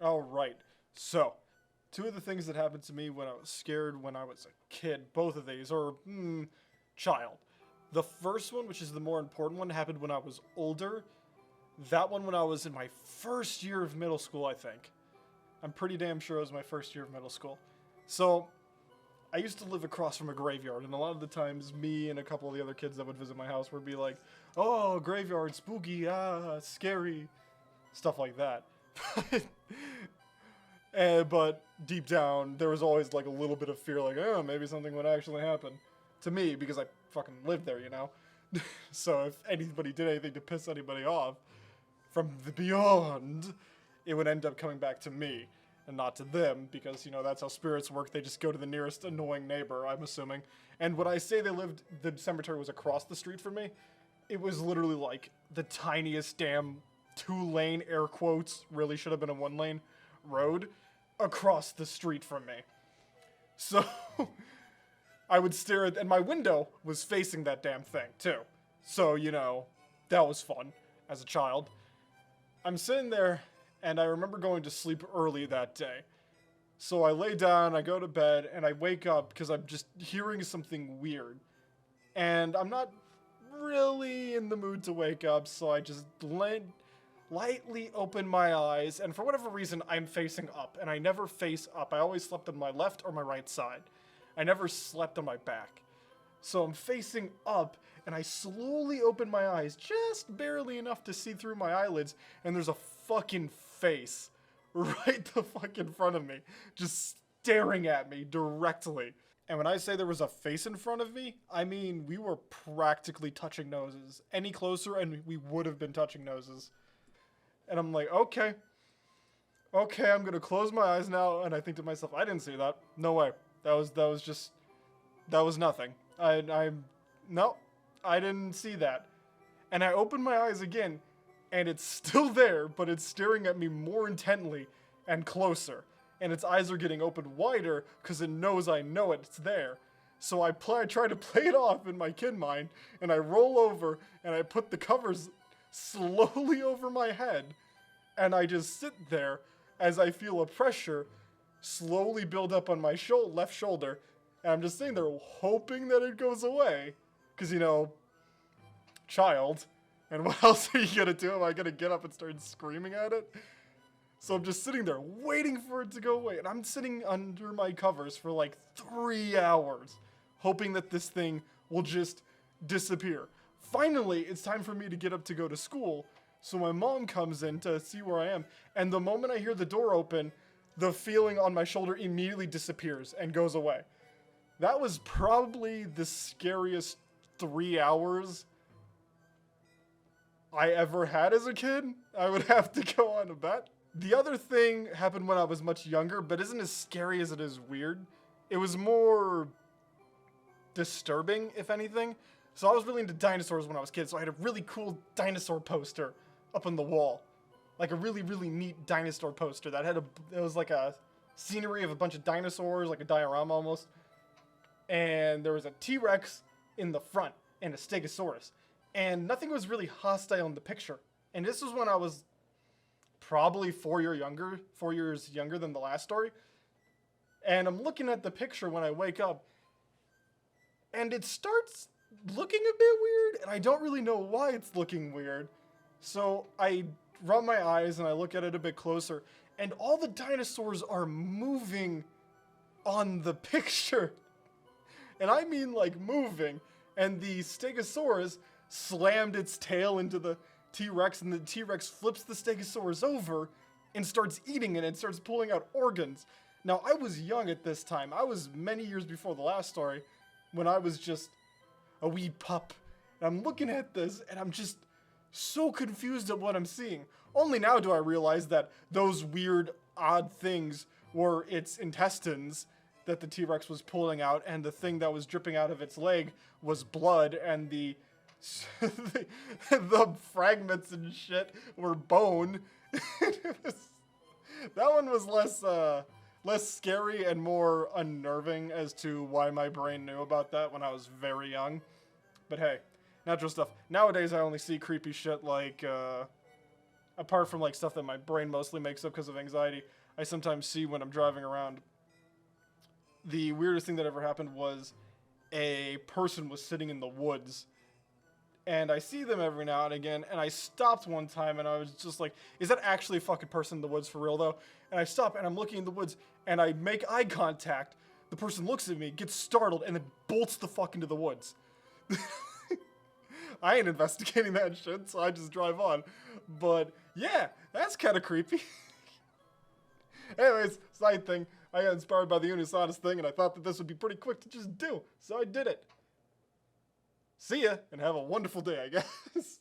Alright, so, two of the things that happened to me when I was scared when I was a kid, both of these, or, child. The first one, which is the more important one, happened when I was older. That one when I was in my first year of middle school, I think. I'm pretty damn sure it was my first year of middle school. So, I used to live across from a graveyard, and a lot of the times, me and a couple of the other kids that would visit my house would be like, "Oh, graveyard, spooky, scary," stuff like that. But deep down, there was always like a little bit of fear, like, oh, maybe something would actually happen to me because I fucking lived there, you know? So if anybody did anything to piss anybody off from the beyond, it would end up coming back to me and not to them because, you know, that's how spirits work. They just go to the nearest annoying neighbor, I'm assuming. And when I say the cemetery was across the street from me, it was literally like the tiniest damn 2-lane, air quotes, really should have been a 1-lane road across the street from me. So I would stare at, and my window was facing that damn thing too. So, you know, that was fun as a child. I'm sitting there and I remember going to sleep early that day. So I lay down, I go to bed, and I wake up because I'm just hearing something weird. And I'm not really in the mood to wake up, so I just lightly open my eyes, and for whatever reason, I'm facing up, and I never face up. I always slept on my left or my right side. I never slept on my back. So I'm facing up, and I slowly open my eyes, just barely enough to see through my eyelids, and there's a fucking face right the fuck in front of me, just staring at me directly. And when I say there was a face in front of me, I mean we were practically touching noses. Any closer and we would have been touching noses. And I'm like, okay, I'm gonna close my eyes now, and I think to myself, I didn't see that. No way. That was nothing. No, I didn't see that. And I open my eyes again, and it's still there, but it's staring at me more intently and closer. And its eyes are getting opened wider because it knows I know it's there. So I try to play it off in my kid mind, and I roll over and I put the covers slowly over my head, and I just sit there as I feel a pressure slowly build up on my left shoulder, and I'm just sitting there hoping that it goes away. Because, you know, child. And what else are you gonna do? Am I gonna get up and start screaming at it? So I'm just sitting there waiting for it to go away. And I'm sitting under my covers for like 3 hours, hoping that this thing will just disappear. Finally, it's time for me to get up to go to school. So my mom comes in to see where I am. And the moment I hear the door open, the feeling on my shoulder immediately disappears and goes away. That was probably the scariest 3 hours I ever had as a kid. I would have to go on a bet. The other thing happened when I was much younger, but isn't as scary as it is weird. It was more disturbing, if anything. So I was really into dinosaurs when I was a kid, so I had a really cool dinosaur poster up on the wall. Like a really, really neat dinosaur poster that it was like a scenery of a bunch of dinosaurs, like a diorama almost. And there was a T-Rex in the front and a Stegosaurus. And nothing was really hostile in the picture. And this was when I was probably 4 years younger than the last story. And I'm looking at the picture when I wake up, and it starts looking a bit weird, and I don't really know why it's looking weird. So I rub my eyes and I look at it a bit closer, and all the dinosaurs are moving on the picture. And I mean like moving. And the Stegosaurus slammed its tail into the T-Rex, and the T-Rex flips the Stegosaurus over and starts eating it and starts pulling out organs. Now, I was young at this time. I was many years before the last story, when I was just a wee pup. And I'm looking at this, and I'm just so confused at what I'm seeing. Only now do I realize that those weird, odd things were its intestines that the T-Rex was pulling out, and the thing that was dripping out of its leg was blood, and the fragments and shit were bone. That one was less scary and more unnerving as to why my brain knew about that when I was very young. But hey, natural stuff. Nowadays I only see creepy shit like, I apart from like stuff that my brain mostly makes up because of anxiety, I sometimes see when I'm driving around. The weirdest thing that ever happened was a person was sitting in the woods, and I see them every now and again, and I stopped one time, and I was just like, is that actually a fucking person in the woods for real, though? And I stop, and I'm looking in the woods, and I make eye contact. The person looks at me, gets startled, and then bolts the fuck into the woods. I ain't investigating that shit, so I just drive on. But, yeah, that's kind of creepy. Anyways, side thing, I got inspired by the Unus Annus thing, and I thought that this would be pretty quick to just do, so I did it. See ya, and have a wonderful day, I guess.